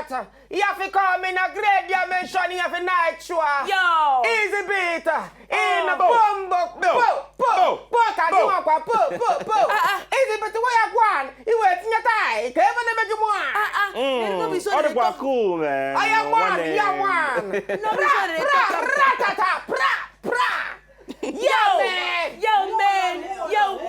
that. You have to come in a great dimension. You have a night show. Yo. Easy beat. In a bumbo. Easy beat. Where you going? You wait in your tie. Kevin never do more. All the boy cool, man. I am one. You are one. Yo, man.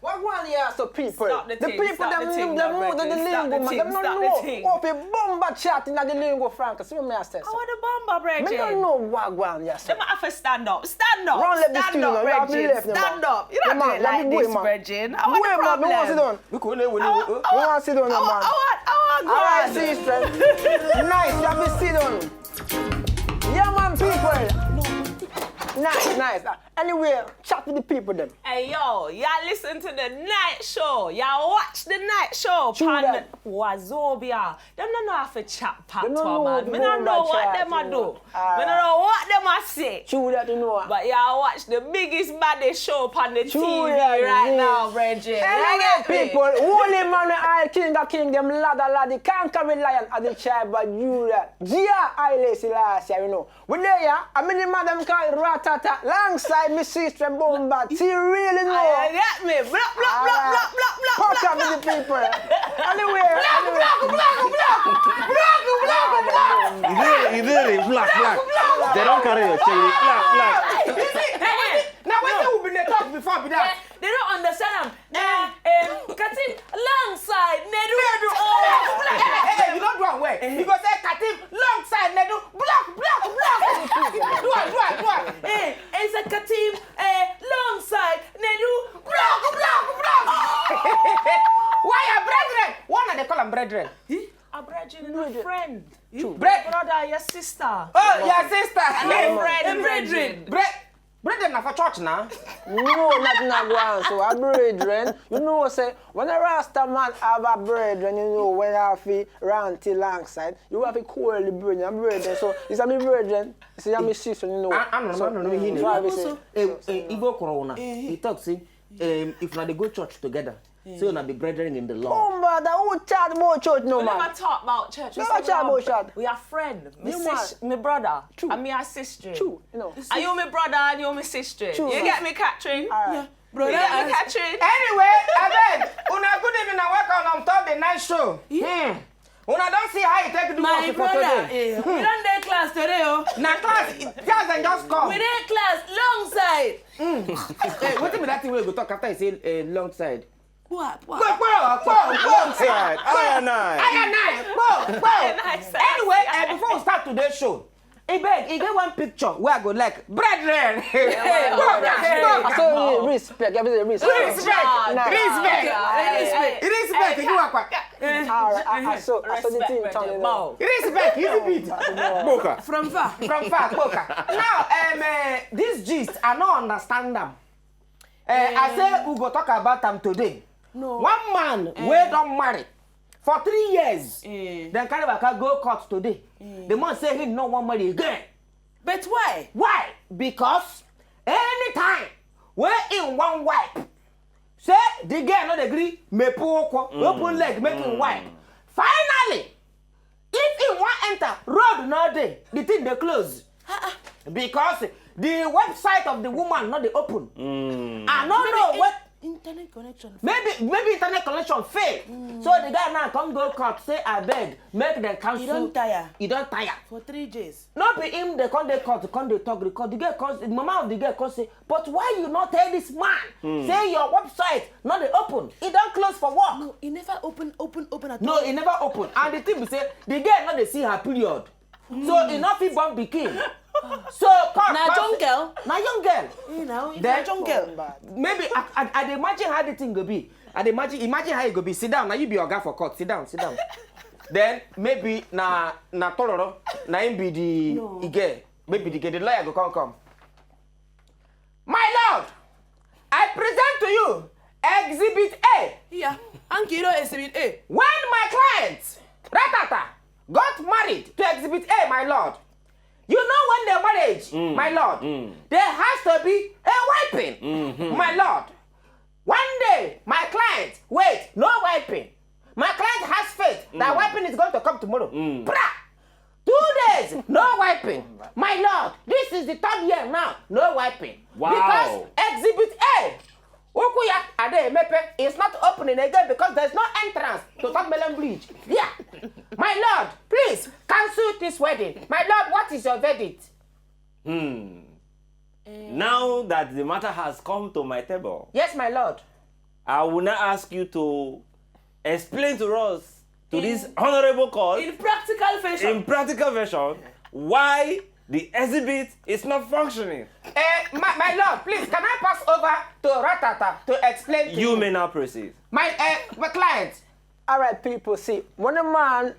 What one here so people? Stop the thing, people stop them the thing, them no, know the Bridget, stop lingo, the man. thing, Them stop don't the know. thing. What a bomba chat in the lingo, Frank. See what me I say. I want the bomber, Bridget. Me don't know what one here. They might have to stand up. Stand up. Run left the Stand studio, up, you have to Bridget. left them, Stand man. up. You don't do it like this, Bridget. I want the man, me want to sit problem. down. You want to sit down, man. I Alright, want sister. Nice, you have to sit down. Yeah, man, people. Nice. Anyway, chat with the people then. Hey, yo, y'all listen to the night show. Y'all watch the night show. True that. Wazobia. Them don't know how to chat back to They don't a know man. Me don't know what them a do. Me don't know what them a say. True that, you know. But y'all watch the biggest, baddest show on the True TV that, right yeah. now, Bridget. Anyway, people, holy man, I king of kingdom, ladder, conquering lion, and the tribe of Judah. Gia, I lazy last year, you know. We there, I mean, the madam called Ratata, alongside my sister Bomba. She really know. I got me. Block. Fuck up with the people. Anyway. You did it. Black. They don't carry your chain. Black. Now, when you been there talk before, be that. They don't understand. Katim alongside Nedu. Hey, you don't do it way. You go say Katim alongside Nedu. Block. Do it. Hey, it's a Katim alongside Nedu. Block. Why are brethren? Why are they call them brethren? A brethren and a friend. You Bre- brother, your sister. Oh, your sister. And brethren. Brethren are for church now. No, nothing not go on. So, a brethren, you know, say, when a Rasta man have a brethren, you know, when I have to run till alongside, you have to call the brethren. So, it's a me brethren, it's a me sister, you know. I don't know. So, I say, Ivo Corona, he talks, if not they go church together, so you'll be brethren in the law. Bomba, that who chat about church, no, We man. never talk about church. Never chat about church. We are friends. You My brother. True. And me a sister. True, you know. Are you my brother and you my sister? True, You man. get me, Catherine? All right. You get me, Catherine? Anyway, I beg, una good evening and welcome on top the night show. Una don't see how you take to do My work for brother, today. we don't day class today, oh. Now class, just and just come. We day class long side. Hey, what be that thing we go talk after you say long side? What? Long side. Anyway, before we start today's show, I beg, you get one picture where I go like, brethren. So, respect, everything, respect. Respect. You are quite. I saw the thing turning out. Respect, easy beat. Boka. From far. Boka. Now, this gist, I don't understand them. I say we go talk about them today. No. One man we don't marry for 3 years. Then carry back go court today. The man say he no want marry again. But why? Why? Because anytime we in one wipe, say the girl not agree, me open leg make him wipe. Finally, if he want enter road no day, the thing they close. Because the website of the woman not they open. I don't know what. Internet connection. Maybe internet connection fail. So the guy now come go court say I beg make them cancel. You don't tire. For 3 days. Not be him they come they court, come they talk record. The girl comes, the mama of the girl comes say, but why you not tell this man? Say your website not they open. It don't close for work. No, it never open at No, all. it never open. And the thing be say the girl not they see her period. So enough he born became. So Now young girl. Now young girl. You know, Then- young girl. Maybe I imagine how the thing go be. I imagine how it go be. Sit down. Now you be your guy for court. Sit down. Then maybe na tororo na him be the girl. Maybe the lawyer go come. My lord, I present to you Exhibit A. Yeah. Ankiro Exhibit A. When my client Ratata got married to Exhibit A, my lord. You know when they marriage, my lord, there has to be a wiping, my lord. One day, my client, wait, no wiping. My client has faith that wiping is going to come tomorrow. Bra! 2 days, no wiping. My lord, this is the 3rd year now, no wiping. Wow. Because Exhibit A, Okuya Ade Mepe is not opening again because there's no entrance to Third Melon Bridge. Yeah. My lord, please cancel this wedding. My lord, what is your verdict? Now that the matter has come to my table, Yes, my lord. I will now ask you to explain to us, to this honorable court, In practical fashion. in practical version, why the exhibit is not functioning. My lord, please, can I pass over to Ratata to explain to you? You may now proceed. My client. All right, people, see, when a man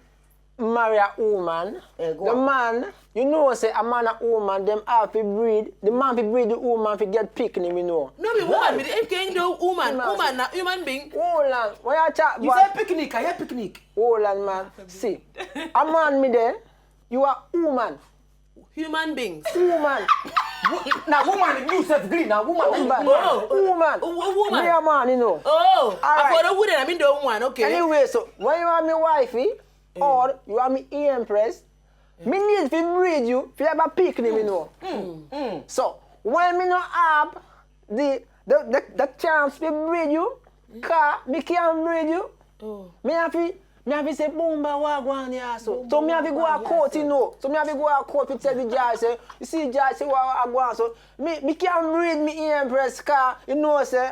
marry a woman, go the on. man, you know, say a man and woman, them have to breed, the man to breed the woman to get picnic, you know. No, be woman. Be the king do woman. Woman. Woman, na human being. Hold on, when you chat You about, say picnic, I hear picnic. hold on, man, see, a man me there, you are woman, Human beings. woman, Now, woman, you said green. Now, woman, woman, Oh. woman, Woman. me a man, you know. Oh, All I right. for the woman, I mean the one. Okay. Anyway, so when you are me wifey, or you are me empress, me need to breed you if you have a picnic, you know. So when me not have the chance to breed you, car me can't breed you. Me have to say Bumba wagwan ya so. So me have to go a court, you know. So me have to go a court to tell the judge say, you see judge say wagwan so me can't breed me empress car, you know say.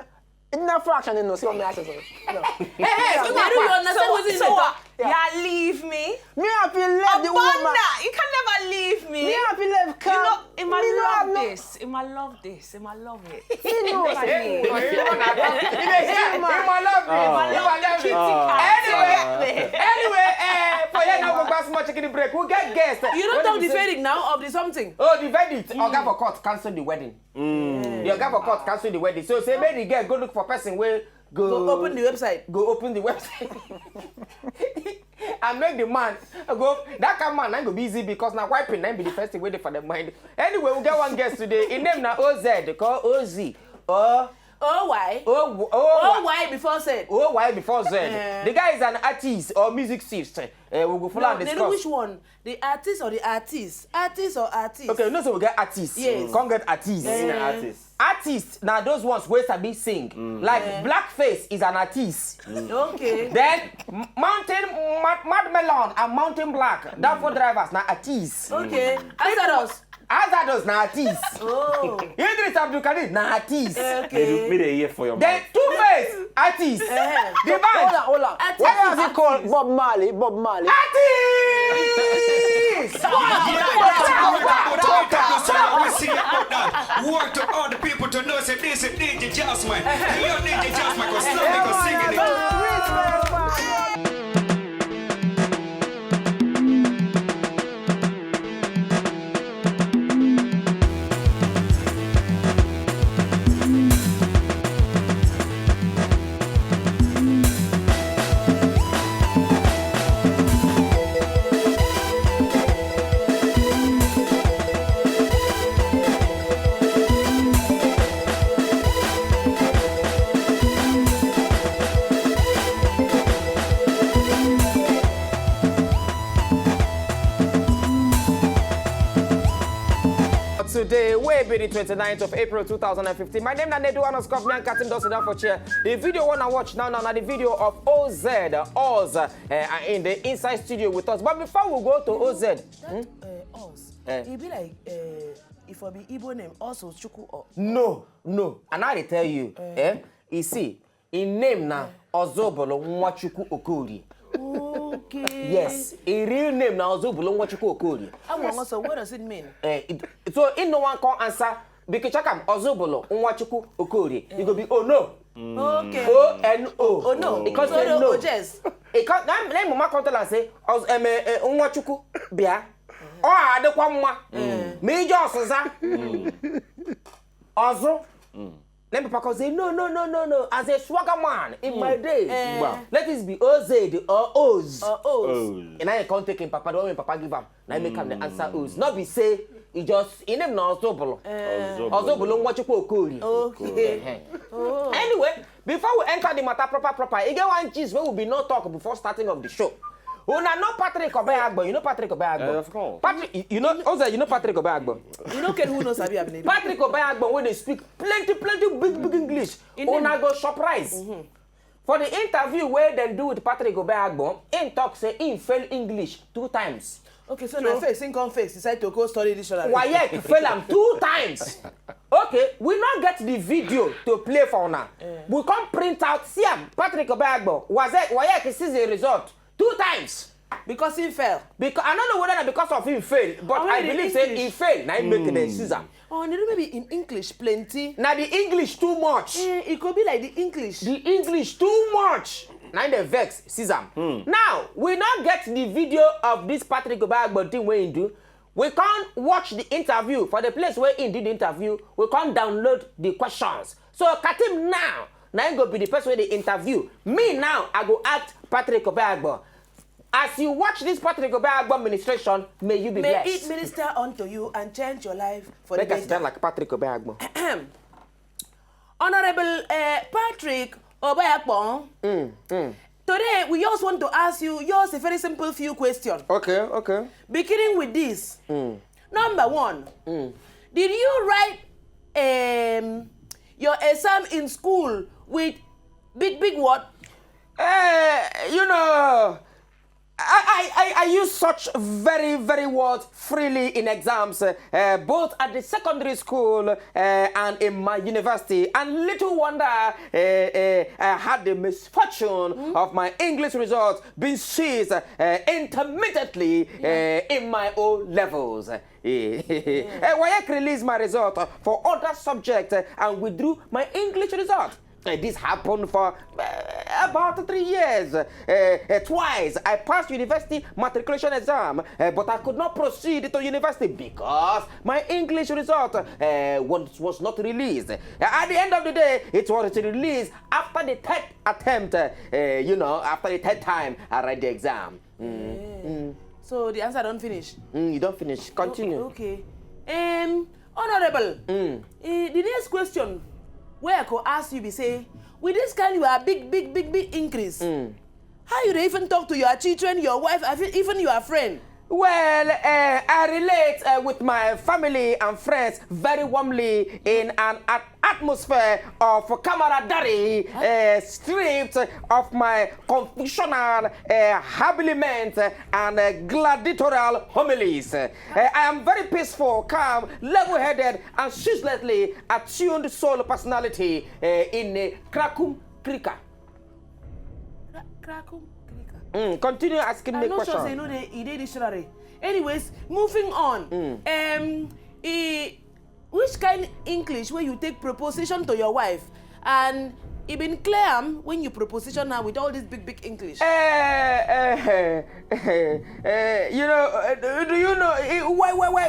It's not fraction, you know. See what me I say so. No. Hey, So why do you understand what's in the top? Yeah, leave me. Me have to let the woman. Abanda, you can never leave me. Me have to let You car. know, Im Me no have love no- this. Im love this. Im love it. You know, Never say, leave. Anyway, for you now, we'll pass much chicken break. We'll get guests. You don't talk the verdict now of the something. Oh, the verdict. Oga for court cancel the wedding. The Oga for court cancel the wedding. So say maybe the girl go look for person where Go open the website. Go open the website. And make the man go. That kind of man ain't go be easy because now wiping ain't be the first thing waiting for the mind. Anyway, we get one guest today. In name now OZ. They call OZ. Oh, why? Oh, why before said? Oh, why before Z? The guy is an artist or music artist. We will follow and They discuss. know which one? The artist or the artist? Artist or artist? Okay, no, so we get artists. Yes. Can't get artists. Artists, now those ones where sabi sing. Like Blackface is an artist. Okay. Then Mad Melon and Mountain Black, that for drivers, now artists. Okay. Azados. Azados, now artists. Oh. Idris Abdul Kadir, now artists. Okay. Made a year for your Then mouth. Two-Face, artists. The band, Hold on. Artist. Why does he call Bob Marley? Bob Marley. artists! Want to all the people to know say this is DJ Jasmine. You DJ Jasmine because some niggas singing it. Today, way be the 29th of April 2015. My name is Nedu Anoscope, me and Captain Dawson down for chair. The video wanna watch now, the video of Oz, in the inside studio with us. But before we go to Oz, Us. It be like if I be Igbo name also Chuku or no. And I tell you, you see, in name now, Ozobolo Nwachukwu Okori. okay. Yes, a real name now, Ozobolo Nwachukwu Okori. So what does it mean? So in no one can answer because chakam Ozobolo Nwachukwu Okori. You go be oh no. Okay. O-N-O. Oh no. Because So they know. yes. It can't name mama come tell and say Nwachukwu bia. O adekwa mma. Me just nza. Ozo. Let me Papa say, no. As a swagger man in my days, let it be OZ or O's. And I can't take him, Papa. Don't when Papa give him. Now make him the answer O's. Not be say, he just, in him now, Zobolo. Zobolo, what you call okay. Anyway, before we enter the matter proper, you get one gist where will be no talk before starting of the show. Una know Patrick Obeagbo. You know Patrick Obeagbo? Of course. Patrick, you know, also you know Patrick Obeagbo. You know who knows Sabi Abney? Patrick Obeagbo, when they speak plenty big English, una go surprise. For the interview where they do with Patrick Obeagbo, in talk say he fail English 2 times. Okay, so now face, income face, decide to go study dictionary. Why yeah, fail him 2 times. Okay, we not get the video to play for now. We can't print out. See Patrick Obeagbo was it? Why yeah, see the result 2 times. Because he fell. Because I don't know whether because of him fail, but I believe say he failed. Now he make the Caesar. Oh, maybe in English plenty. Now the English too much. It could be like the English. The English too much. Now the vex Caesar. Now we not get the video of this Patrick Obeagbo thing where he do. We can't watch the interview for the place where he did the interview. We can't download the questions. So Katim now he go be the person where they interview. Me now I go act Patrick Obeagbo. As you watch this Patrick Obeagbo administration, may you be blessed. May it minister unto you and change your life for Make the us better. stand like Patrick Obeagbo. Honorable Patrick Obeagbo, today we just want to ask you just a very simple few questions. Okay. Beginning with this. Number 1, did you write your exam in school with big what? You know, I use such very words freely in exams, both at the secondary school and in my university. And little wonder I had the misfortune of my English results being seized intermittently in my O levels. Why I released my result for other subjects and withdrew my English result. This happened for about 3 years. Twice I passed university matriculation exam, but I could not proceed to university because my English result was not released. At the end of the day, it was released after the 3rd attempt. After the 3rd time I write the exam. So the answer don't finish. You don't finish. Continue. Okay. Honorable. The next question. Where I could ask you, be say, with this kind you are big increase. How you even talk to your children, your wife, even your friend? Well, I relate with my family and friends very warmly in an atmosphere of camaraderie, stripped of my confusional habiliment and gladiatorial homilies. I am very peaceful, calm, level-headed, and ceaselessly attuned soul personality in Krakum Krika. Krakum? Continue asking me questions. I'm not sure say the dictionary. Anyways, moving on. Which kind English where you take proposition to your wife and it been clear when you proposition her with all this big English? Do you know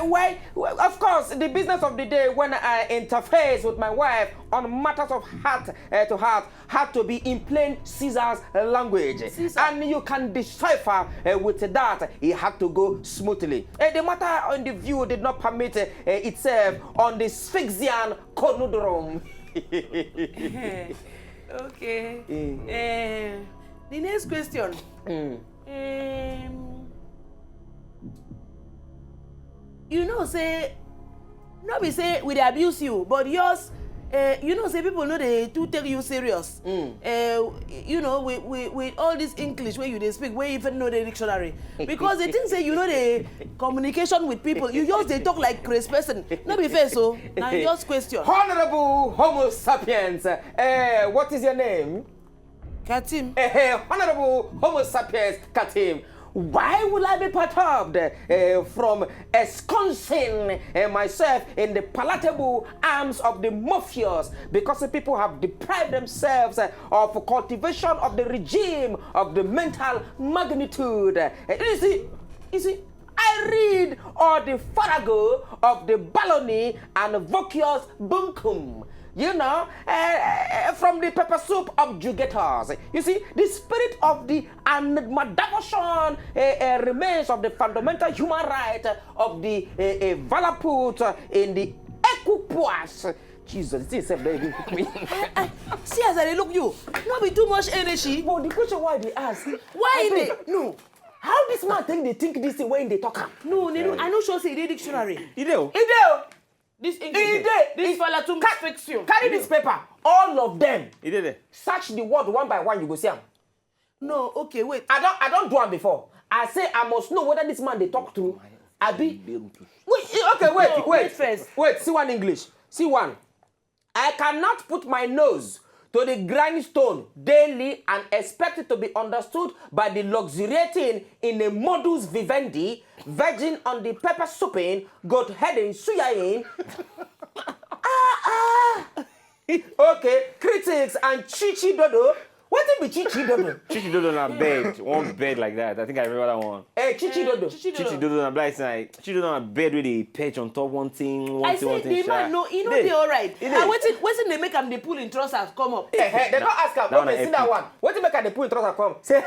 why? Of course, the business of the day when I interface with my wife on matters of heart to heart had to be in plain Caesar's language. Caesar. And you can decipher with that. It had to go smoothly. The matter on the view did not permit itself on the Sphyxian conundrum. Okay. The next question. Say, no be say we dey abuse you, but yours, say people know they do take you serious. With all this English where you dey speak, where you even know the dictionary. Because they think say the communication with people, you just they talk like crazy person. No be fair, so now just question. Honorable Homo sapiens, what is your name? Katim. Honorable Homo sapiens Katim. Why will I be perturbed from ensconcing myself in the palatable arms of the mafias because the people have deprived themselves of cultivation of the regime of the mental magnitude? You see, I read all the farrago of the baloney and vacuous bunkum. you know, from the pepper soup objectors. You see, the spirit of the devotion remains of the fundamental human right of the valor put in the equipoise. Jesus, this is very me. See as I look you, not be too much energy. But the question why they ask? Why they? No. How this man think this thing when they talk? No, I know sure say the dictionary. Ideo. This English. This fella too fix you. Carry this paper. All of them. Ideo. Search the word one by one. You go see them. No, okay, wait. I don't do it before. I say I must know whether this man they talk to. Abi. Wait first. Wait. See one English. See one. I cannot put my nose to the grindstone daily and expect it to be understood by the luxuriating in a modus vivendi, virgin on the pepper souping, goat heading, suyaing. Okay, critics and chichi dodo. What be chichi dodo? Chichi dodo on a bed, one bed like that. I think I remember that one. Hey, chichi dodo. Chichi dodo on a bed, like Chichi dodo on a bed with a perch on top, one thing. I say the man, no, you know they all right. What's they make them they pull in trousers come up? They don't ask her. When they see that one, what do you make her they pull in trouser come? Say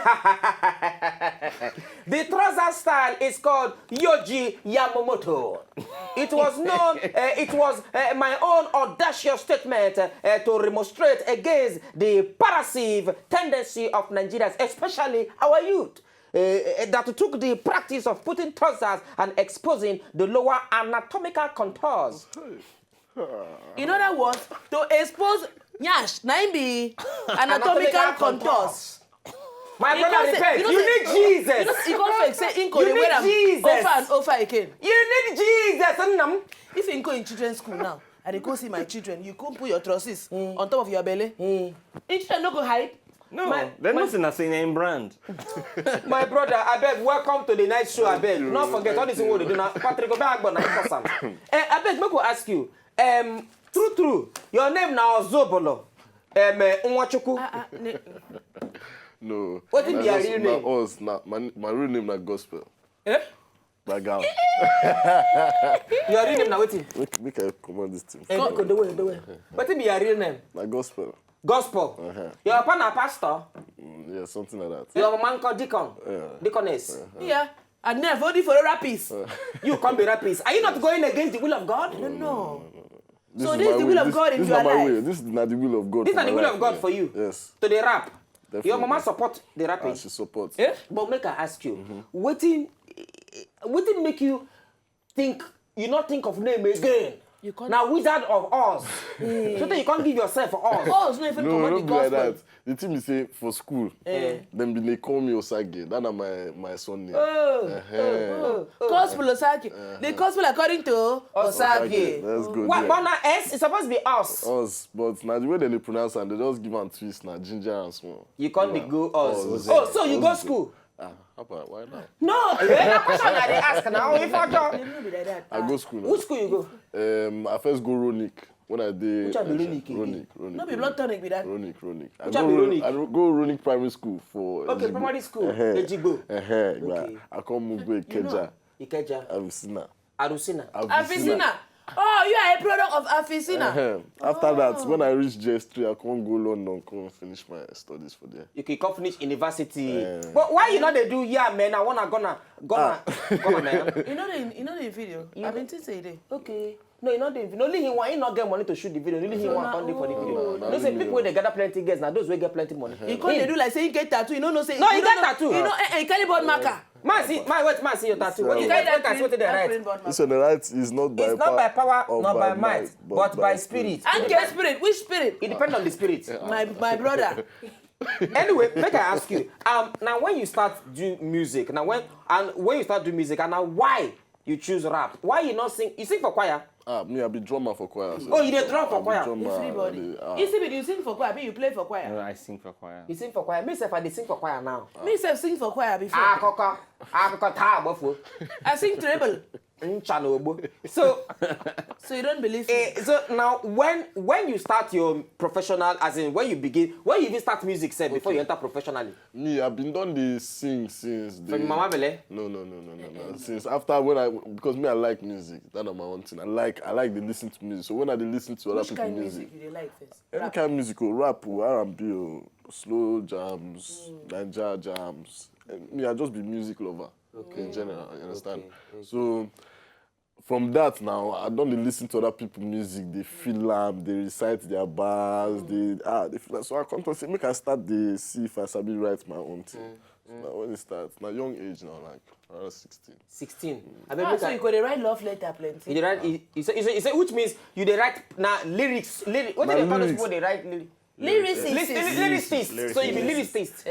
the trouser style is called Yoji Yamamoto. It was known. It was my own audacious statement to remonstrate against the passive tendency of Nigerians, especially our youth, that took the practice of putting trousers and exposing the lower anatomical contours. In other words, to expose nyash, na be anatomical contours. My brother, repent. You need Jesus. You can't fake say inko You they wear need Jesus. over and over again. You need Jesus. If you go in children's school now, and they go see my children, you can't put your trousers on top of your belly. In children no go hide. No, they're not in the same name brand. My brother, I beg, welcome to the night show. I beg, not forget all this what they do now. Patrick, go back, but I beg, make me ask you. True. Your name now Zobolo. Unwachuku. No. What is your real name? My real name is Gospel. Eh? My girl. Your real name now waiting. Make I command this thing. The way. What is your real name? My Gospel. Gospel. Your partner pastor. Yeah, something like that. Your man called deacon. Deaconess. Yeah. And then voting for a rapist. You can't be rapist. Are you not going against the will of God? No. This So is this is my the way. will of God in This your is not my way. life. This is not the will of God. This is for the my will life, of God yeah. for you. Yes. To the rap. Definitely. Your mama support the And rapping. she supports. Eh? But make I ask you, what make you think you not think of name again? You can't. Now Wizard of Oz. So that you can't give yourself for Oz. Oh, it's not even No, command don't the be like gospel. that. The thing is say for school, then they call me Osage. That's my son name. Gospel Osage. The gospel according to Osage. That's good. What? Yeah. But now S is supposed to be us. Us, but now the way they pronounce and they just give and twist now ginger and small. You can't be go us. Oz. Oh, so you go school? How about why not? No, that question I dey ask now. If I They don't, no be like that. I go school now. which school you go? I first go Ronick when I did. Which one be Ronick again? Ronick. No be blood tonic be that. Ronick. I Which one be Ronick? I go Ronick Primary School for. Okay, Ejigbo. primary school. Uh-huh. Ejigbo. Okay. I come move go Ikeja. Ikeja. Avicenna. Arusina. Afisina. Oh, you are a product of Afisina. After that, when I reach JS3, I can't go London, come finish my studies for there. You can come finish university. But why you not they do? Yeah, man. I wanna gonna man. You know the video. I've been saying it. Okay. No, you not the video. Only he want. He not get money to shoot the video. Only he want to for the video. No, say people when they gather plenty guests. Now those will get plenty money. You can't do like say you get tattoo. You know say. No, you get tattoo. You know, you carry board marker. Man, see your tattoo. What You you carry got? that What they write? green board marker. So the right is not by It's not by power, or not by might, but by spirit. And get spirit. Which spirit? It depends on the spirit. My brother. Anyway, make I ask you. Now when you start do music, when you start do music, and now why you choose rap? Why you not sing? You sing for choir? Me, I be drummer for choir. So Oh, you dey drum for choir? You free body. You see me, you sing for choir. Me, you play for choir. No, I sing for choir. You sing for choir. Me self I dey sing for choir now. Me self sing for choir before. Koko. I sing treble. So So you don't believe me? so now when you start your professional, as in when you even start music, say before you enter professionally. Me, I've been done the sing since the... From Mama Bele? No. Since after because me, I like music. That's my one thing. I like to listen to music. So when I listen to other Which people's kind of music, music you like first? any kind of music, rap, R&B, slow jams, Nigeria jams. Me, I just be music lover. Okay. In general, you understand? Okay. So from that now, I don't listen to other people's music. They feel them, they recite their bars, they feel like, so I come to say, make I start the see if I sabi write my own thing. So now when it starts, now young age now, like around 16. 16. So you could write love letter plenty. You write, you say, which means you they write now lyrics. What do they call those people? They write lyrics. Lyricist. So you be lyricist.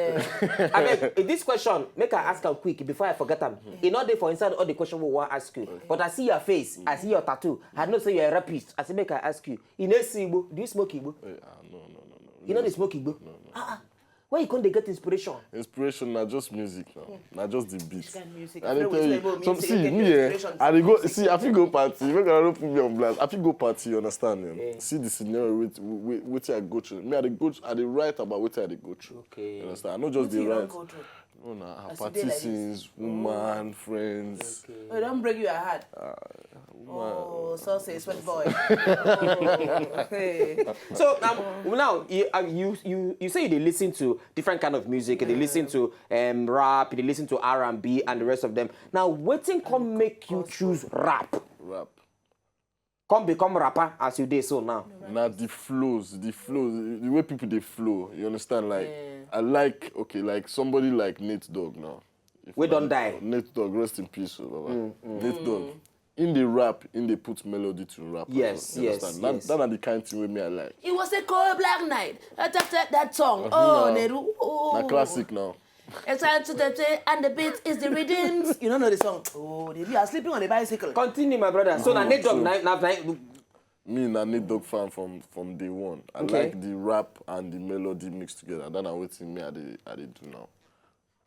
I mean, this question, make I ask them quick before I forget them. In order for inside all the question we want to ask you. But I see your face, I see your tattoo. I know say you're a rapist. I say make I ask you. In Igbo, do you smoke Igbo? No. You know they smoke Igbo? No. Where you can't they get inspiration? Inspiration, not just music now. Not just the beat. Kind of music. And No, tell you, it's some music, see get me your eh, inspiration I dey from go music. see. I feel go party. Make I don't put me on blast. I feel go party. You understand? See the scenario with I go through. Me I dey write about what I dey go through. Okay. You understand? I not just dey You don't write. go through. No, nah. As you Party dey like this. scenes, woman, friends. Oh, it don't break your heart. Oh, so say sweat boy. Hey. So now you say they listen to different kind of music. They listen to rap. They listen to R&B and the rest of them. Now, waiting come make you choose rap. Rap. Come become rapper as you did so now. Now the flows, the way people they flow. You understand? Like I like like somebody like Nate Dogg now. We don't die. Nate Dogg, rest in peace, Baba. Nate Dogg. In the rap, they put melody to rap. Yes, you yes, understand? yes. That are the kind of thing with me I like. It was a cold black night. That song. Oh, Neru. Oh. Na classic now. It's time to the and the beat is the rhythm. You don't know the song. Oh, they are sleeping on the bicycle. Continue, my brother. So now Nate Dogg, Me and a Nate Dogg fan from day one. I like the rap and the melody mixed together. That's what me I dey do now.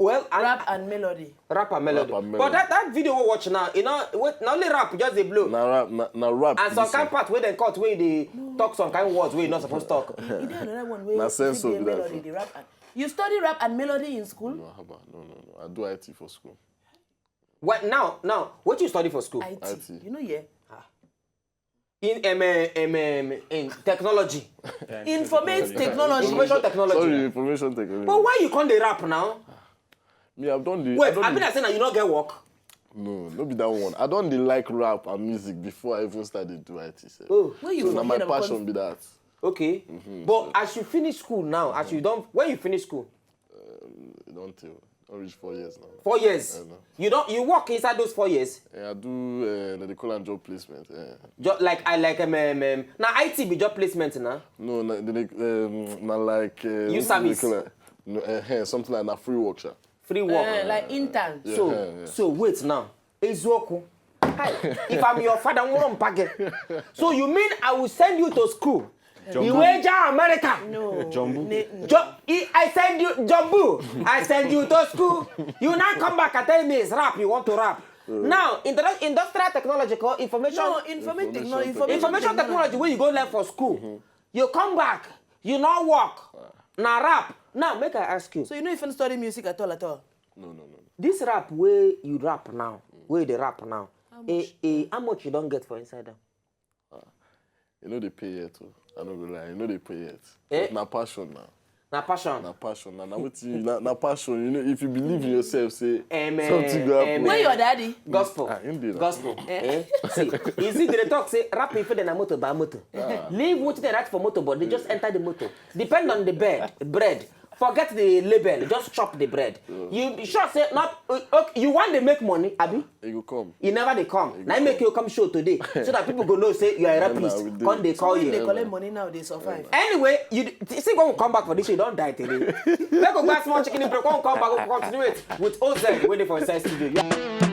well, rap and melody. Rap and melody. But that video we watch now, you know, not only rap, just the blow. Now rap. And some kind part where they cut, where they talk some kind of words where you're not supposed to talk. You did another one where Na sense of melody, that. the rap and... You study rap and melody in school? No. I do IT for school. What now? What you study for school? IT. You know, yeah. In technology. Information technology. Information technology. Sorry, information technology. But why you can't dey rap now? Me, I've done the. Wait, I've been saying that you don't get work. No be that one. I don't like rap and music before I even started to do IT. Oh, where you so from? now my passion be that. Okay. But as you finish school now, when you finish school? Don't reach 4 years now. 4 years. You work inside those 4 years. Yeah, I do. They call it job placement. Now IT be job placement now. No, like. You service. No, something like that free workshop. Free work. Like intern. Yeah, So wait now. Ezoku. Hi. If I'm your father, I won't pack it. So you mean I will send you to school? You wage America. No. Jumbo. I send you Jumbo. I send you to school. You now come back and tell me it's rap. You want to rap. Now, industrial technology, information. No, information technology. Information technology, where you go learn for school. You come back. You now work. Now rap. Now make I ask you. So you know if you study music at all? No. This rap where you rap now, where they rap now. How much you don't get for inside them? You know they pay yet too. I don't go lie. You know they pay yet. Eh? Na passion now. Na passion. Na passion. Na passion. You know, if you believe in yourself, say something go happen. Where your daddy? Gospel. Indeed. Gospel. See, you see, they talk, say, rap if they na motor, buy motor. Leave what they write for motor, but they just enter the motor. Depend on the bread. Forget the label, just chop the bread. You sure say, not, okay, you want to make money, Abi? He go come. You never they come. Now make you come show today, so that people go know, say, you are a rapist. Come they call you. They collect money now, they survive. Anyway, you see, go come back for this, you don't die today. Let's go back small chicken, come back, continue it with OZ, waiting for a studio.